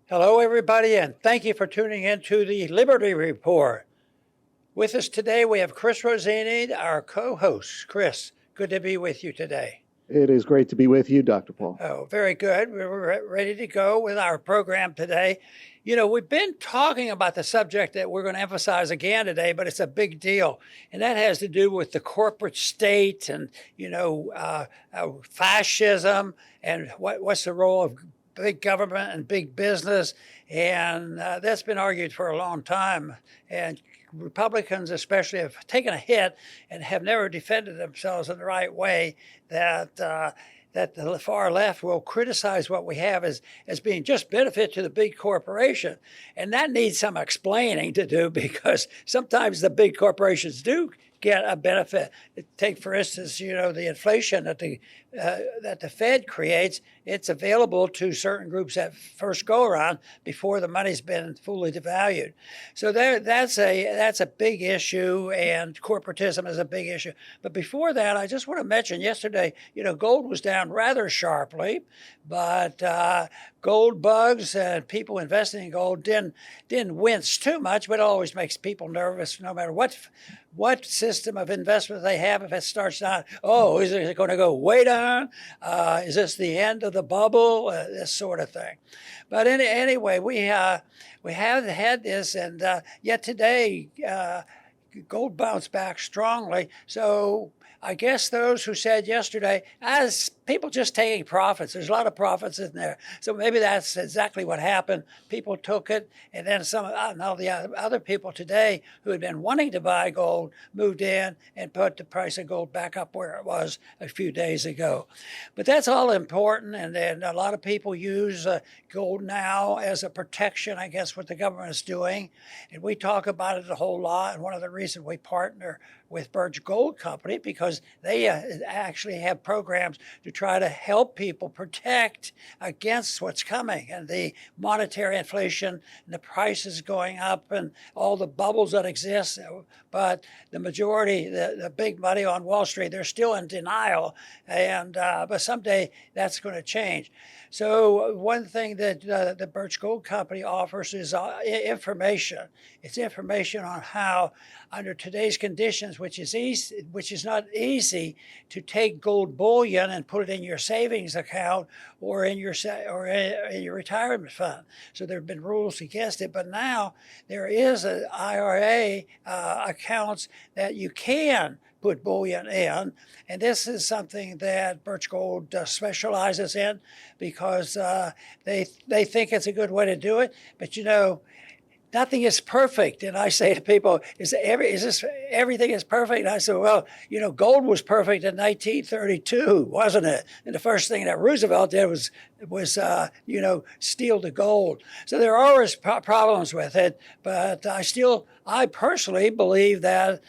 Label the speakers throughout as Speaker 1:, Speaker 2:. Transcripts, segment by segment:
Speaker 1: Hello, everybody, and thank you for tuning in to the Liberty Report. With us today, we have Chris Rossini, our co-host. Chris, good to be with you today.
Speaker 2: It is great to be with you, Dr. Paul.
Speaker 1: Oh, very good. We're ready to go with our program today. You know, we've been talking about the subject that we're going to emphasize again today, but it's a big deal. And that has to do with the corporate state and, fascism and what's the role of big government and big business. And that's been argued for a long time. And Republicans especially have taken a hit and have never defended themselves in the right way, that the far left will criticize what we have as being just benefit to the big corporation. And that needs some explaining to do, because sometimes the big corporations do get a benefit. Take, for instance, the inflation that the Fed creates. It's available to certain groups at first go around before the money's been fully devalued. So that's a big issue, and corporatism is a big issue. But before that, I just want to mention yesterday, gold was down rather sharply, but gold bugs and people investing in gold didn't wince too much, but it always makes people nervous no matter what system of investment they have. If it starts out, is it going to go way down? Is this the end of the bubble? This sort of thing. But anyway, we have had this, and yet today gold bounced back strongly. So I guess those who said yesterday, as people just taking profits, there's a lot of profits in there. So maybe that's exactly what happened. People took it, and then the other people today who had been wanting to buy gold moved in and put the price of gold back up where it was a few days ago. But that's all important, and then a lot of people use gold now as a protection, I guess, what the government is doing. And we talk about it a whole lot, and one of the reasons we partner with Birch Gold Company, because they actually have programs to try to help people protect against what's coming and the monetary inflation and the prices going up and all the bubbles that exist. But the majority, the big money on Wall Street, they're still in denial, and but someday that's going to change. So one thing that the Birch Gold Company offers is information. It's information on how, under today's conditions, which is not easy to take gold bullion and put it in your savings account or in your retirement fund. So there have been rules against it, but now there is an IRA accounts that you can put bullion in, and this is something that Birch Gold specializes in, because they think it's a good way to do it. But nothing is perfect. And I say to people, everything is perfect? And I said, well, gold was perfect in 1932, wasn't it? And the first thing that Roosevelt did was steal the gold. So there are always problems with it, but I personally believe that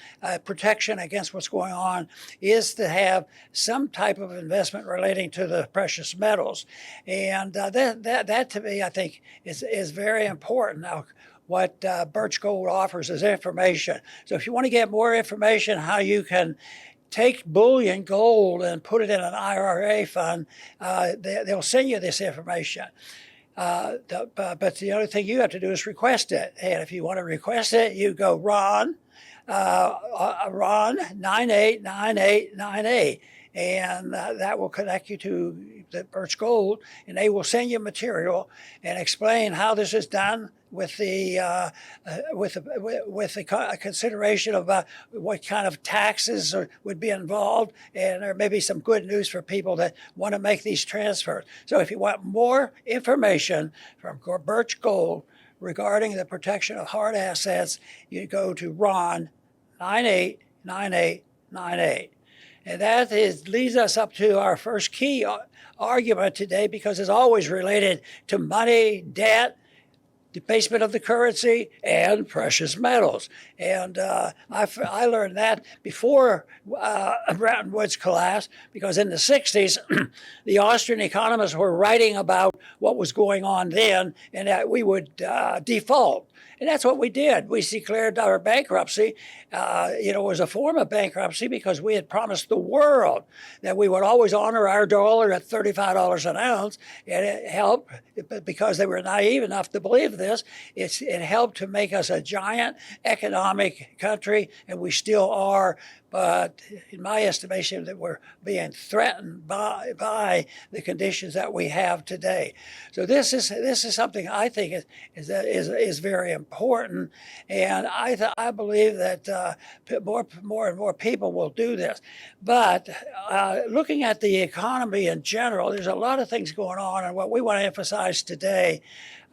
Speaker 1: protection against what's going on is to have some type of investment relating to the precious metals. And that to me, I think, is very important. Now, what Birch Gold offers is information. So if you want to get more information how you can take bullion, gold, and put it in an IRA fund, they'll send you this information. But the only thing you have to do is request it. And if you want to request it, you go Ron 989898. And that will connect you to the Birch Gold, and they will send you material and explain how this is done with the consideration of what kind of taxes would be involved, and there may be some good news for people that want to make these transfers. So if you want more information from Birch Gold regarding the protection of hard assets, you go to Ron 989898. And that leads us up to our first key argument today, because it's always related to money, debt, debasement of the currency, and precious metals. And I learned that before Bretton Woods collapsed, because in the 60s, the Austrian economists were writing about what was going on then, and that we would default. And that's what we did. We declared our bankruptcy. It was a form of bankruptcy because we had promised the world that we would always honor our dollar at $35 an ounce. And it helped, because they were naive enough to believe this, it helped to make us a giant economic country, and we still are. But in my estimation, that we're being threatened by the conditions that we have today. So this is something I think is very important, and I believe that more and more people will do this. But looking at the economy in general, there's a lot of things going on, and what we want to emphasize today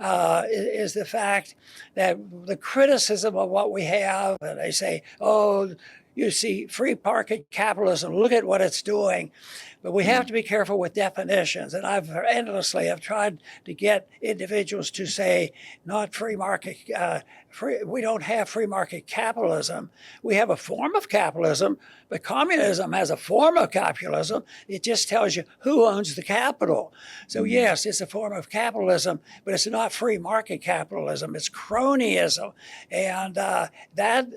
Speaker 1: is the fact that the criticism of what we have, and they say, oh, you see, free market capitalism, look at what it's doing. But we have to be careful with definitions. And I've endlessly tried to get individuals to say, not free market, we don't have free market capitalism. We have a form of capitalism, but communism has a form of capitalism. It just tells you who owns the capital. So yes, it's a form of capitalism, but it's not free market capitalism. It's cronyism. And that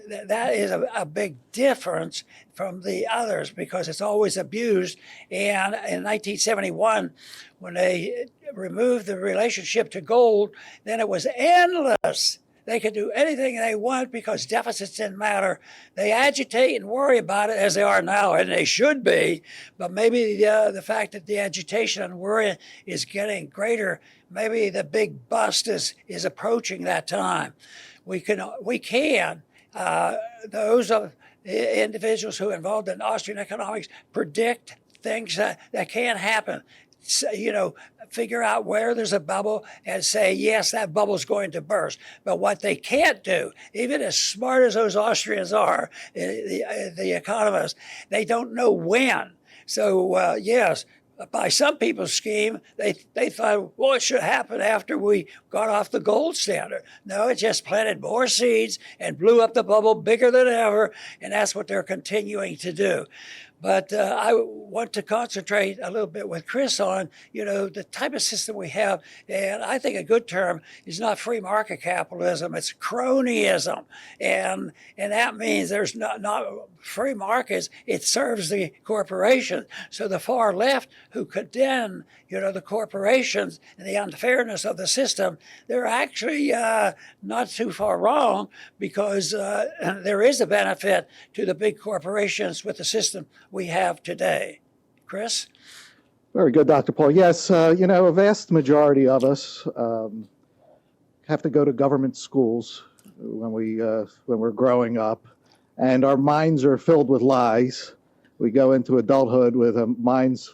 Speaker 1: is a big difference from the others, because it's always abused. And in 1971, when they removed the relationship to gold, then it was endless. They could do anything they want because deficits didn't matter. They agitate and worry about it as they are now, and they should be. But maybe the fact that the agitation and worry is getting greater, maybe the big bust is approaching that time. Those of individuals who are involved in Austrian economics predict things that can't happen. Figure out where there's a bubble and say, yes, that bubble's going to burst. But what they can't do, even as smart as those Austrians are, the economists, they don't know when. So, yes, by some people's scheme, they thought, well, it should happen after we got off the gold standard. No, it just planted more seeds and blew up the bubble bigger than ever, and that's what they're continuing to do. But I want to concentrate a little bit with Chris on, the type of system we have. And I think a good term is not free market capitalism, it's cronyism. And that means there's not free markets, it serves the corporations. So the far left who condemn, the corporations and the unfairness of the system, they're actually not too far wrong, because there is a benefit to the big corporations with the system we have today. Chris?
Speaker 2: Very good, Dr. Paul. Yes, a vast majority of us have to go to government schools when we're growing up, and our minds are filled with lies. We go into adulthood with minds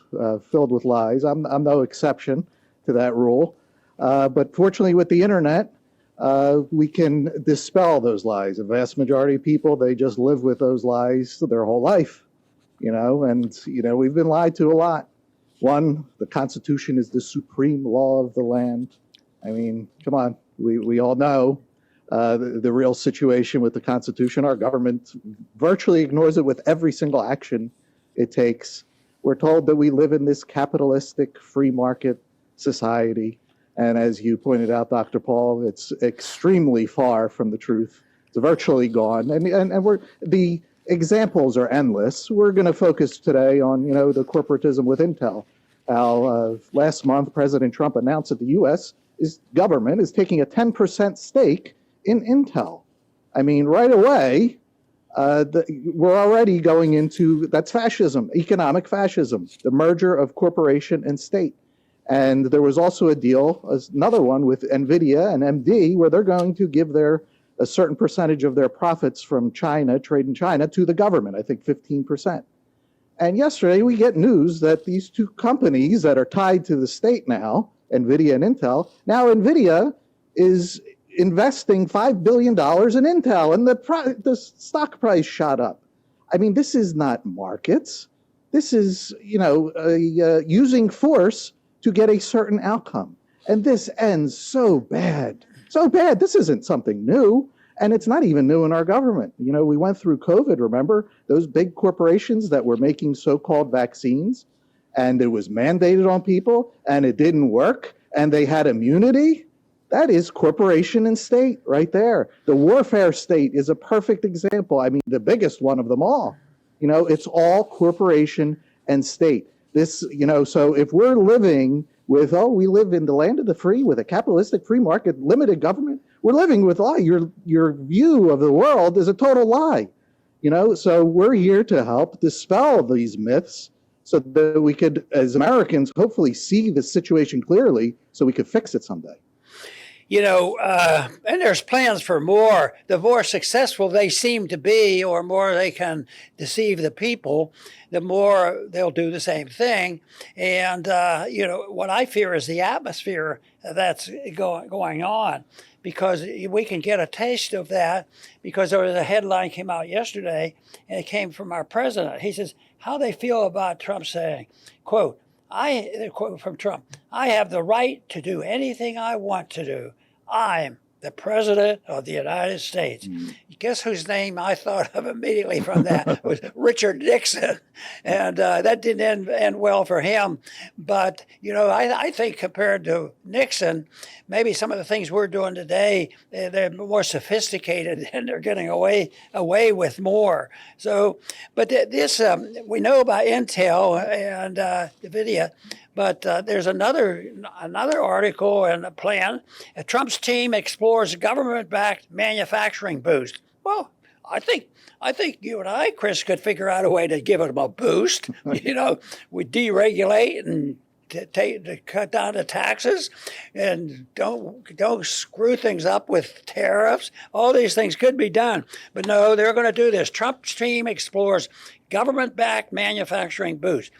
Speaker 2: filled with lies. I'm no exception to that rule. But fortunately, with the internet, we can dispel those lies. A vast majority of people, they just live with those lies their whole life. We've been lied to a lot. One, the Constitution is the supreme law of the land. I mean, come on, we all know the real situation with the Constitution. Our government virtually ignores it with every single action it takes. We're told that we live in this capitalistic free market society. And as you pointed out, Dr. Paul, it's extremely far from the truth. It's virtually gone. And the examples are endless. We're going to focus today on, the corporatism with Intel. Last month, President Trump announced that the U.S. government is taking a 10% stake in Intel. I mean, right away, we're already going into, that's fascism, economic fascism, the merger of corporation and state. And there was also a deal, another one with Nvidia and MD, where they're going to give a certain percentage of their profits from China, trade in China, to the government, I think 15%. And yesterday we get news that these two companies that are tied to the state now, Nvidia and Intel, now Nvidia is investing $5 billion in Intel, and the stock price shot up. I mean, this is not markets. This is, using force to get a certain outcome. And this ends so bad so bad. This isn't something new. And it's not even new in our government. You know, we went through COVID, remember? Those big corporations that were making so-called vaccines, and it was mandated on people, and it didn't work, and they had immunity. That is corporation and state right there. The warfare state is a perfect example. I mean, the biggest one of them all. You know, it's all corporation and state. This, you know, so if we're living with, oh, we live in the land of the free with a capitalistic free market, limited government, we're living with lie. Your view of the world is a total lie. You know, so we're here to help dispel these myths so that we could, as Americans, hopefully see the situation clearly so we could fix it someday.
Speaker 1: You know, and there's plans for more. The more successful they seem to be, or more they can deceive the people, the more they'll do the same thing. And, you know, what I fear is the atmosphere that's going on, because we can get a taste of that, because there was a headline came out yesterday, and it came from our president. He says, how they feel about Trump saying, quote, quote from Trump, I have the right to do anything I want to do. I'm the president of the United States. Guess whose name I thought of immediately from that was Richard Nixon. And that didn't end well for him. But, you know, I think compared to Nixon, maybe some of the things we're doing today, they're more sophisticated and they're getting away with more. So, but this, we know about Intel and Nvidia. But there's another article and a plan. Trump's team explores government-backed manufacturing boost. Well, I think you and I, Chris, could figure out a way to give them a boost. You know, we deregulate and to cut down the taxes, and don't screw things up with tariffs. All these things could be done, but no, they're going to do this. Trump's team explores government-backed manufacturing boost.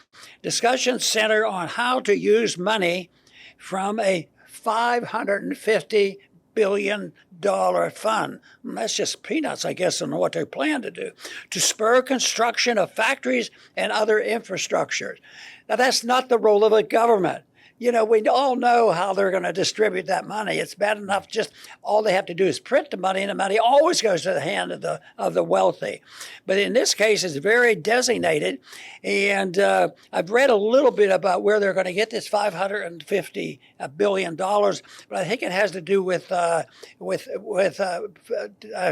Speaker 1: Discussions center on how to use money from a $550 billion fund. That's just peanuts, I guess, on what they plan to do, to spur construction of factories and other infrastructures. Now, that's not the role of a government. You know, we all know how they're going to distribute that money. It's bad enough just all they have to do is print the money, and the money always goes to the hand of the wealthy. But in this case, it's very designated. And I've read a little bit about where they're going to get this $550 billion, but I think it has to do with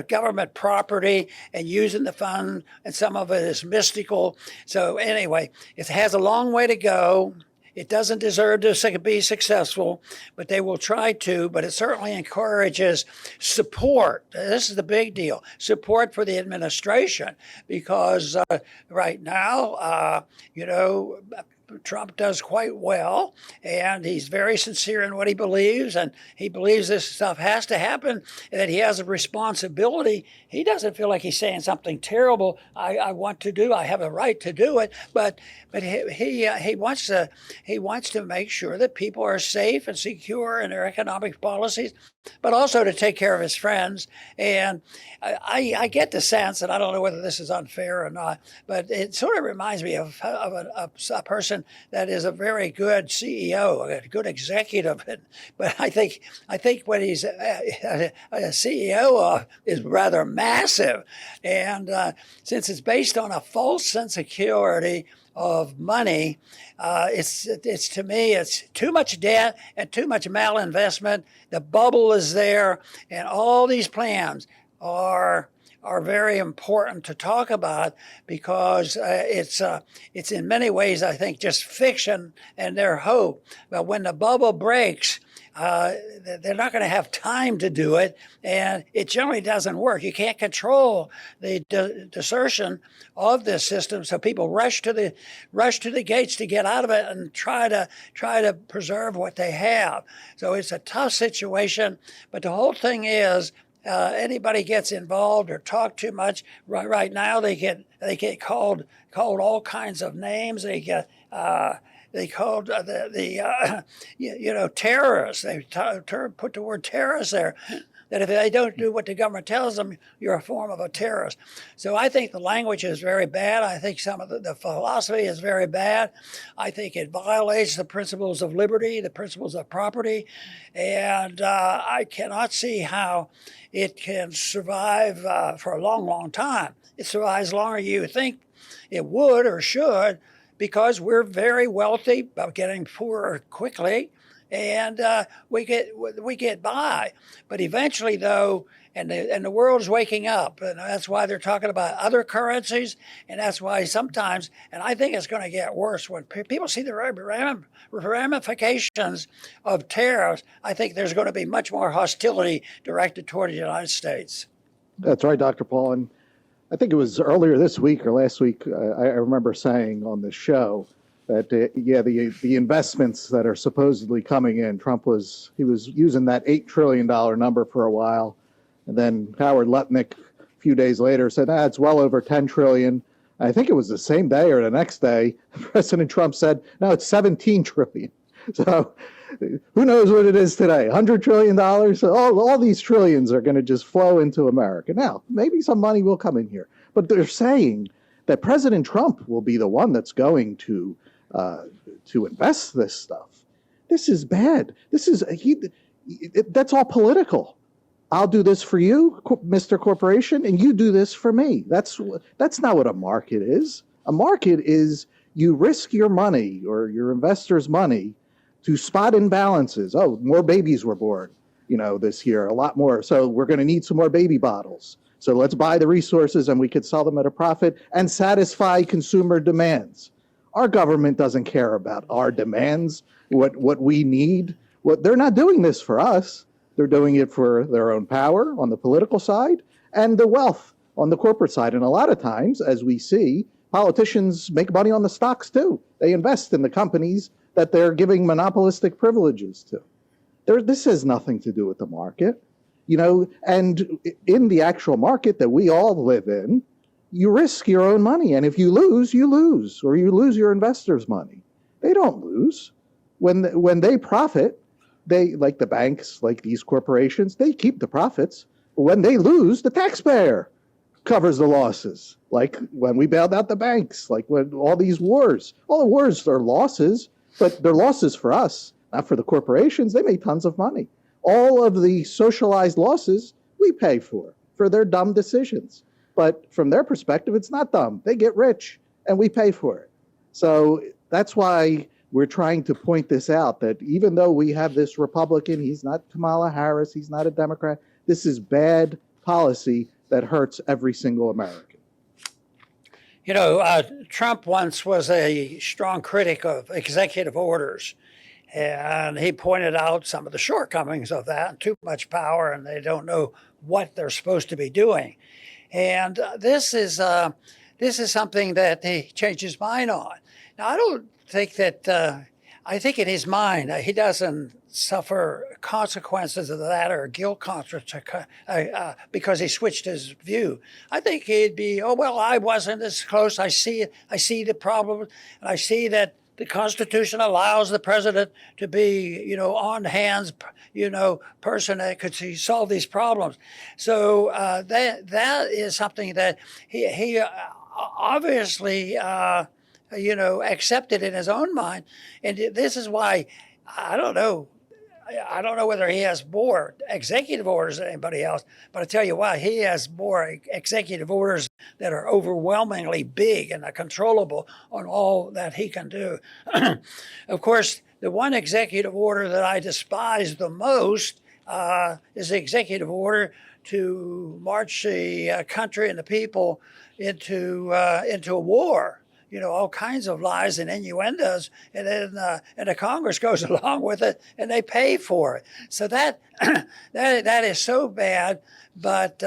Speaker 1: government property and using the fund, and some of it is mystical. So anyway, it has a long way to go. It doesn't deserve to be successful, but they will try to. But it certainly encourages support. This is the big deal. Support for the administration, because right now, you know, Trump does quite well, and he's very sincere in what he believes, and he believes this stuff has to happen, and that he has a responsibility. He doesn't feel like he's saying something terrible. I want to do. I have a right to do it, but he wants to make sure that people are safe and secure in their economic policies, but also to take care of his friends. And I get the sense, and I don't know whether this is unfair or not, but it sort of reminds me of a person that is a very good CEO, a good executive. But I think what he's a CEO of is rather massive. And since it's based on a false sense of security of money, it's to me, it's too much debt and too much malinvestment. The bubble is there, and all these plans are very important to talk about, because it's in many ways, I think, just fiction and their hope. But when the bubble breaks, they're not going to have time to do it, and it generally doesn't work. You can't control the desertion of this system, so people rush to the gates to get out of it and try to preserve what they have. So it's a tough situation, but the whole thing is, anybody gets involved or talk too much, right now they get called all kinds of names. They get they called terrorists. They put the word terrorist there. That if they don't do what the government tells them, you're a form of a terrorist. So I think the language is very bad. I think some of the philosophy is very bad. I think it violates the principles of liberty, the principles of property, and I cannot see how it can survive for a long, long time. It survives longer than you think it would or should, because we're very wealthy, but getting poorer quickly. And we get by, but eventually, though, and the world's waking up, and that's why they're talking about other currencies, and that's why sometimes, and I think it's going to get worse when people see the ramifications of tariffs. I think there's going to be much more hostility directed toward the United States.
Speaker 2: That's right, Dr. Paul. And I think it was earlier this week or last week, I remember saying on the show that, the investments that are supposedly coming in, Trump was using that $8 trillion number for a while. And then Howard Lutnick a few days later said, it's well over 10 trillion. I think it was the same day or the next day, President Trump said, no, it's 17 trillion. So who knows what it is today? $100 trillion? All these trillions are going to just flow into America. Now, maybe some money will come in here, but they're saying that President Trump will be the one that's going to invest this stuff. This is bad. That's all political. I'll do this for you, Mr. Corporation, and you do this for me. That's not what a market is. A market is you risk your money or your investors' money to spot imbalances. Oh, more babies were born, this year, a lot more. So we're going to need some more baby bottles. So let's buy the resources and we could sell them at a profit and satisfy consumer demands. Our government doesn't care about our demands, what we need. They're not doing this for us. They're doing it for their own power on the political side and the wealth on the corporate side. And a lot of times, as we see, politicians make money on the stocks too. They invest in the companies that they're giving monopolistic privileges to. This has nothing to do with the market, and in the actual market that we all live in, you risk your own money. And if you lose, or you lose your investors' money. They don't lose. When they profit, they, like the banks, like these corporations, they keep the profits. When they lose, the taxpayer covers the losses. Like when we bailed out the banks, like when all the wars are losses, but they're losses for us, not for the corporations. They make tons of money. All of the socialized losses we pay for their dumb decisions. But from their perspective, it's not dumb. They get rich and we pay for it. So that's why we're trying to point this out, that even though we have this Republican, he's not Kamala Harris, he's not a Democrat, this is bad policy that hurts every single American.
Speaker 1: Trump once was a strong critic of executive orders, and he pointed out some of the shortcomings of that, too much power, and they don't know what they're supposed to be doing. And this is something that he changed his mind on. Now, I don't think that, I think in his mind, he doesn't suffer consequences of that or guilt because he switched his view. I think he'd be, I wasn't this close. I see the problem, and I see that the Constitution allows the president to be, on hands, person that could solve these problems. So that is something that he obviously, accepted in his own mind. And this is why I don't know whether he has more executive orders than anybody else, but I tell you what, he has more executive orders that are overwhelmingly big and controllable on all that he can do. Of course, the one executive order that I despise the most is the executive order to march the country and the people into a war. All kinds of lies and innuendos, and then and the Congress goes along with it, and they pay for it. So that is so bad. But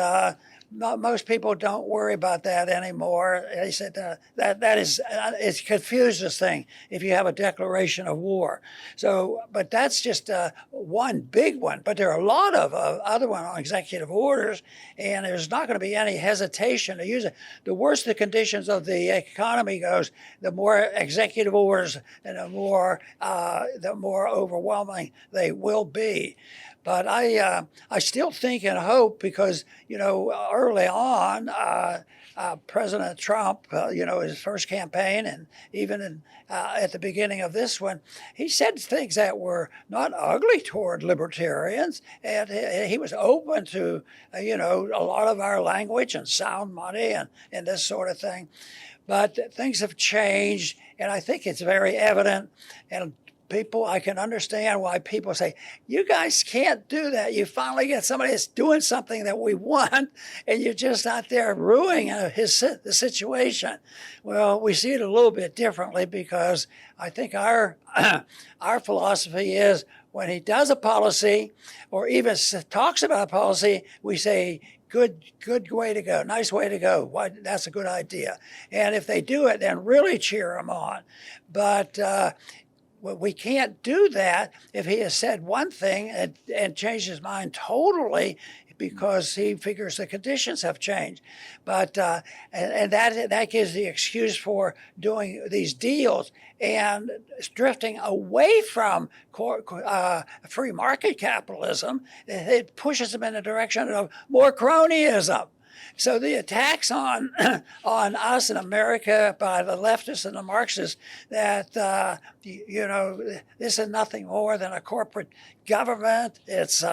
Speaker 1: most people don't worry about that anymore. They said that is it confuses this thing if you have a declaration of war. So, but that's just one big one. But there are a lot of other one on executive orders, and there's not going to be any hesitation to use it. The worse the conditions of the economy goes, the more executive orders and the more overwhelming they will be. But I still think and hope because, early on, President Trump, his first campaign and even at the beginning of this one, he said things that were not ugly toward libertarians. And he was open to, a lot of our language and sound money and this sort of thing. But things have changed, and I think it's very evident. And I can understand why people say, you guys can't do that. You finally get somebody that's doing something that we want, and you're just out there ruining the situation. Well, we see it a little bit differently because I think our philosophy is when he does a policy or even talks about a policy, we say, good way to go, nice way to go. Why, that's a good idea. And if they do it, then really cheer them on. But we can't do that if he has said one thing and changed his mind totally because he figures the conditions have changed. But and that gives the excuse for doing these deals and drifting away from free market capitalism. It pushes them in the direction of more cronyism. So the attacks on us in America by the leftists and the Marxists that this is nothing more than a corporate government. It's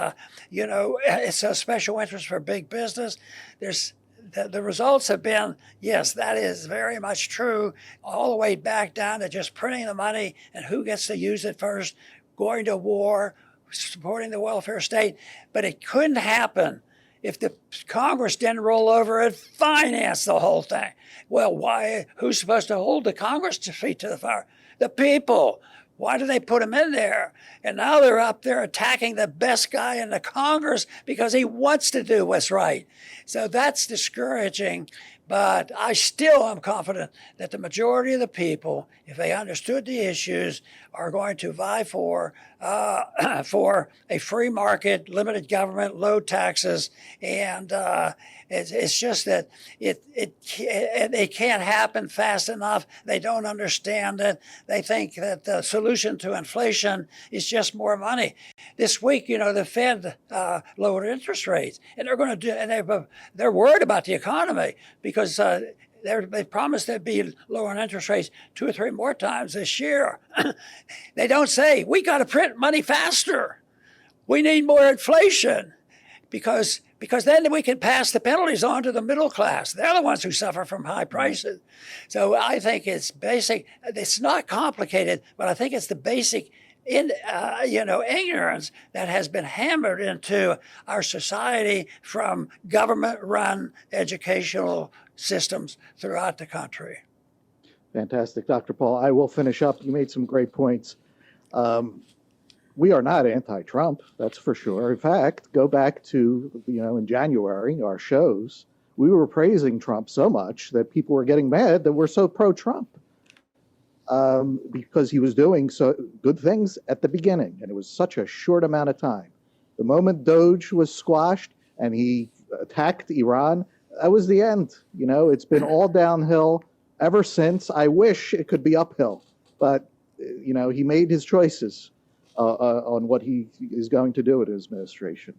Speaker 1: it's a special interest for big business. The results have been, yes, that is very much true, all the way back down to just printing the money and who gets to use it first, going to war, supporting the welfare state. But it couldn't happen if the Congress didn't roll over and finance the whole thing. Well, why? Who's supposed to hold the Congress feet to the fire? The people. Why do they put them in there? And now they're up there attacking the best guy in the Congress because he wants to do what's right. So that's discouraging. But I still am confident that the majority of the people, if they understood the issues, are going to vie for a free market, limited government, low taxes, and it's just that it can't happen fast enough. They don't understand it. They think that the solution to inflation is just more money. This week, the Fed lowered interest rates, and they're going to do, and they're worried about the economy because they promised there'd be lowering interest rates 2 or 3 more times this year. They don't say, we got to print money faster. We need more inflation because then we can pass the penalties on to the middle class. They're the ones who suffer from high prices. So I think it's basic. It's not complicated, but I think it's the basic ignorance that has been hammered into our society from government-run educational systems throughout the country.
Speaker 2: Fantastic, Dr. Paul. I will finish up. You made some great points. We are not anti-Trump, that's for sure. In fact, go back to, in January, our shows, we were praising Trump so much that people were getting mad that we're so pro-Trump. Because he was doing so good things at the beginning, and it was such a short amount of time. The moment Doge was squashed and he attacked Iran, that was the end. It's been all downhill ever since. I wish it could be uphill, but he made his choices on what he is going to do in his administration.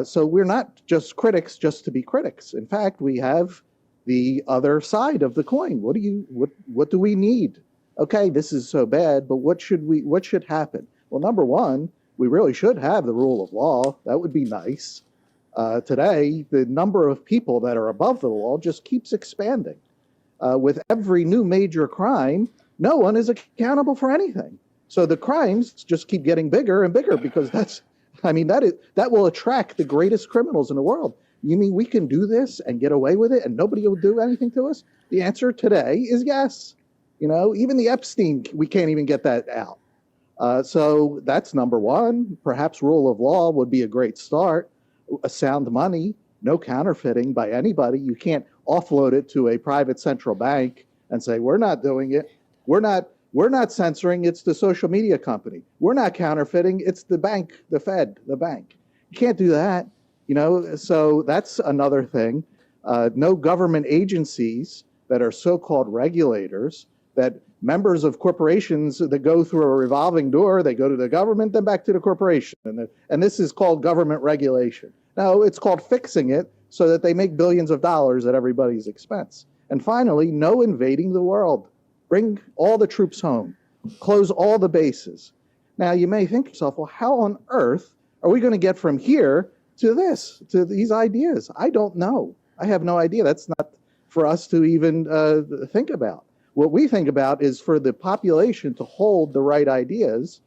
Speaker 2: So we're not just critics just to be critics. In fact, we have the other side of the coin. What do we need? Okay, this is so bad, but what should happen? Well, number one, we really should have the rule of law. That would be nice. Today, the number of people that are above the law just keeps expanding. With every new major crime, no one is accountable for anything. So the crimes just keep getting bigger and bigger because that will attract the greatest criminals in the world. You mean we can do this and get away with it and nobody will do anything to us? The answer today is yes. Even the Epstein, we can't even get that out. So that's number one. Perhaps rule of law would be a great start. A sound money. no counterfeiting by anybody. You can't offload it to a private central bank and say, we're not doing it. We're not censoring. It's the social media company. We're not counterfeiting. It's the bank, the Fed, the bank. You can't do that. So that's another thing. No government agencies that are so-called regulators, that members of corporations that go through a revolving door, they go to the government, then back to the corporation. And this is called government regulation. No, it's called fixing it so that they make billions of dollars at everybody's expense. And finally, no invading the world. Bring all the troops home. Close all the bases. Now, you may think to yourself, well, how on earth are we going to get from here to this, to these ideas? I don't know. I have no idea. That's not for us to even think about. What we think about is for the population to hold the right ideas,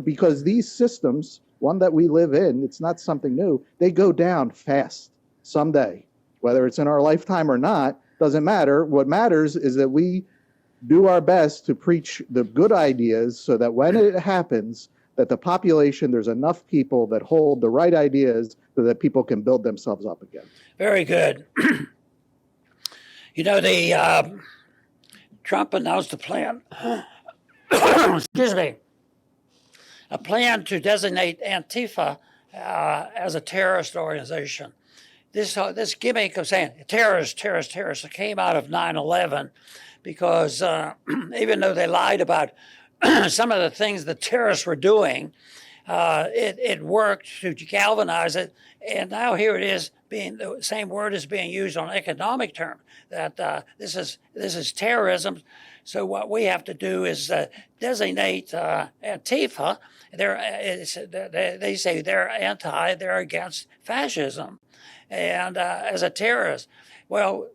Speaker 2: because these systems, one that we live in, it's not something new, they go down fast someday. Whether it's in our lifetime or not, doesn't matter. What matters is that we do our best to preach the good ideas so that when it happens, that the population, there's enough people that hold the right ideas so that people can build themselves up again.
Speaker 1: Very good. Trump announced a plan, excuse me, a plan to designate Antifa as a terrorist organization. This gimmick of saying terrorists came out of 9/11 because even though they lied about some of the things the terrorists were doing, it worked to galvanize it. And now here it is, the same word is being used on economic terms, that this is terrorism. So what we have to do is designate Antifa. They say they're against fascism, and as a terrorist. Well,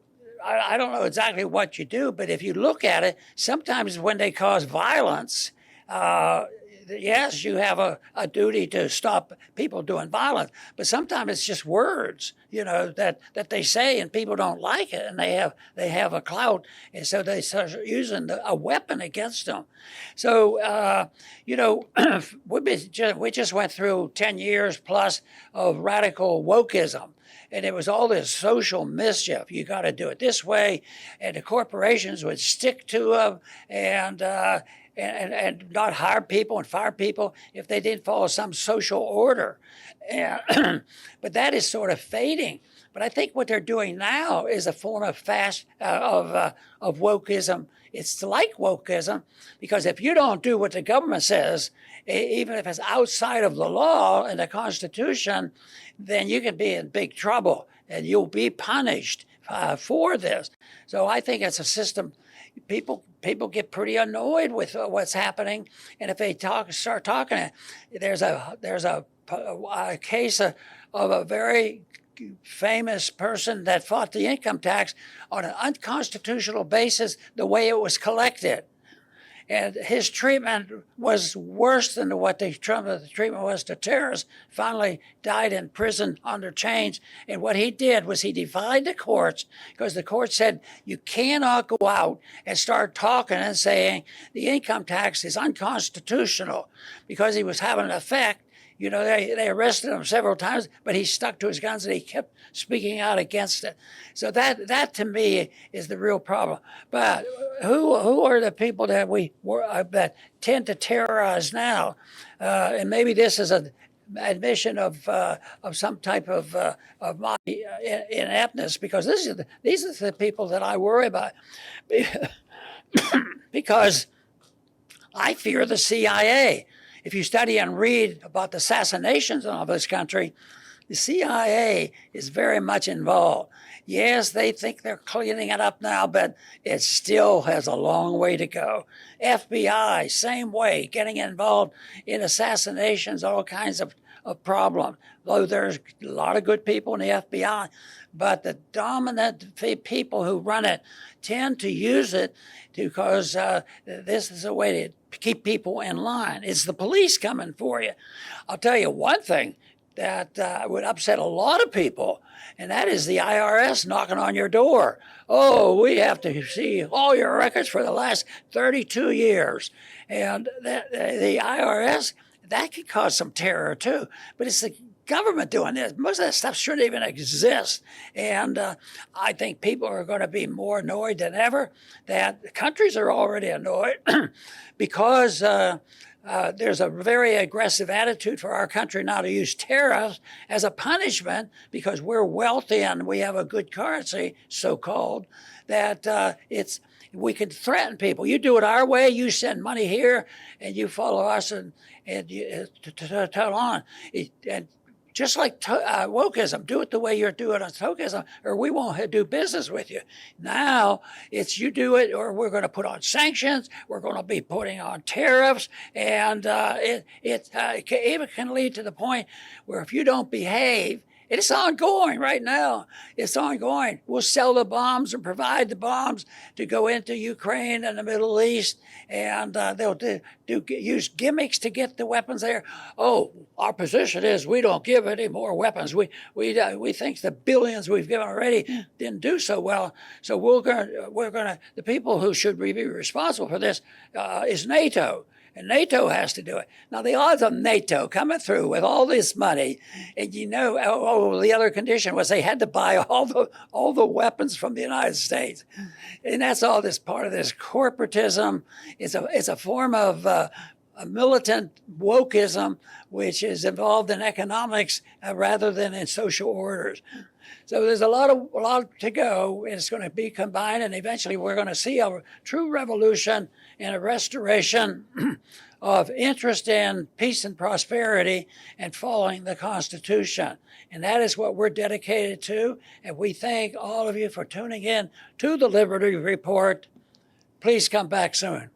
Speaker 1: I don't know exactly what you do, but if you look at it, sometimes when they cause violence, yes, you have a duty to stop people doing violence, but sometimes it's just words, that they say, and people don't like it, and they have a clout, and so they start using a weapon against them. So, we just went through 10 years plus of radical wokeism. And it was all this social mischief. You got to do it this way, and the corporations would stick to them and not hire people and fire people if they didn't follow some social order. But that is sort of fading. But I think what they're doing now is a form of wokeism. It's like wokeism, because if you don't do what the government says, even if it's outside of the law and the Constitution, then you can be in big trouble and you'll be punished for this. So I think it's a system. People get pretty annoyed with what's happening, and if they start talking, there's a case of a very famous person that fought the income tax on an unconstitutional basis, the way it was collected. And his treatment was worse than what the treatment was to terrorists. Finally died in prison under chains. And what he did was he defied the courts, because the court said you cannot go out and start talking and saying the income tax is unconstitutional, because he was having an effect. They arrested him several times, but he stuck to his guns and he kept speaking out against it. So that to me is the real problem. But who are the people that that tend to terrorize now? And maybe this is an admission of some type of my ineptness, because these are the people that I worry about, because I fear the CIA. If you study and read about the assassinations of this country, the CIA is very much involved. Yes, they think they're cleaning it up now, but it still has a long way to go. FBI, same way, getting involved in assassinations, all kinds of problems. Though there's a lot of good people in the FBI, but the dominant people who run it tend to use it because this is a way to keep people in line. It's the police coming for you. I'll tell you one thing that would upset a lot of people, and that is the IRS knocking on your door. Oh, we have to see all your records for the last 32 years. And the IRS, that could cause some terror too. But it's the government doing this. Most of that stuff shouldn't even exist. And I think people are going to be more annoyed than ever. That countries are already annoyed because there's a very aggressive attitude for our country now to use tariffs as a punishment because we're wealthy and we have a good currency, so-called, that we can threaten people. You do it our way, you send money here, and you follow us and you tell on. And just like wokeism, do it the way you're doing on tokeism, or we won't do business with you. Now it's you do it, or we're going to put on sanctions. We're going to be putting on tariffs, and it even can lead to the point where if you don't behave, it's ongoing right now. It's ongoing. We'll sell the bombs and provide the bombs to go into Ukraine and the Middle East, and they'll use gimmicks to get the weapons there. Oh, our position is we don't give any more weapons. We think the billions we've given already didn't do so well. So we're going. The people who should be responsible for this is NATO. And NATO has to do it. Now, the odds of NATO coming through with all this money, and the other condition was they had to buy all the weapons from the United States. And that's all this part of this corporatism. It's a form of a militant wokeism, which is involved in economics rather than in social orders. So there's a lot to go, and it's going to be combined, and eventually we're going to see a true revolution and a restoration of interest in peace and prosperity and following the Constitution. And that is what we're dedicated to, and we thank all of you for tuning in to the Liberty Report. Please come back soon.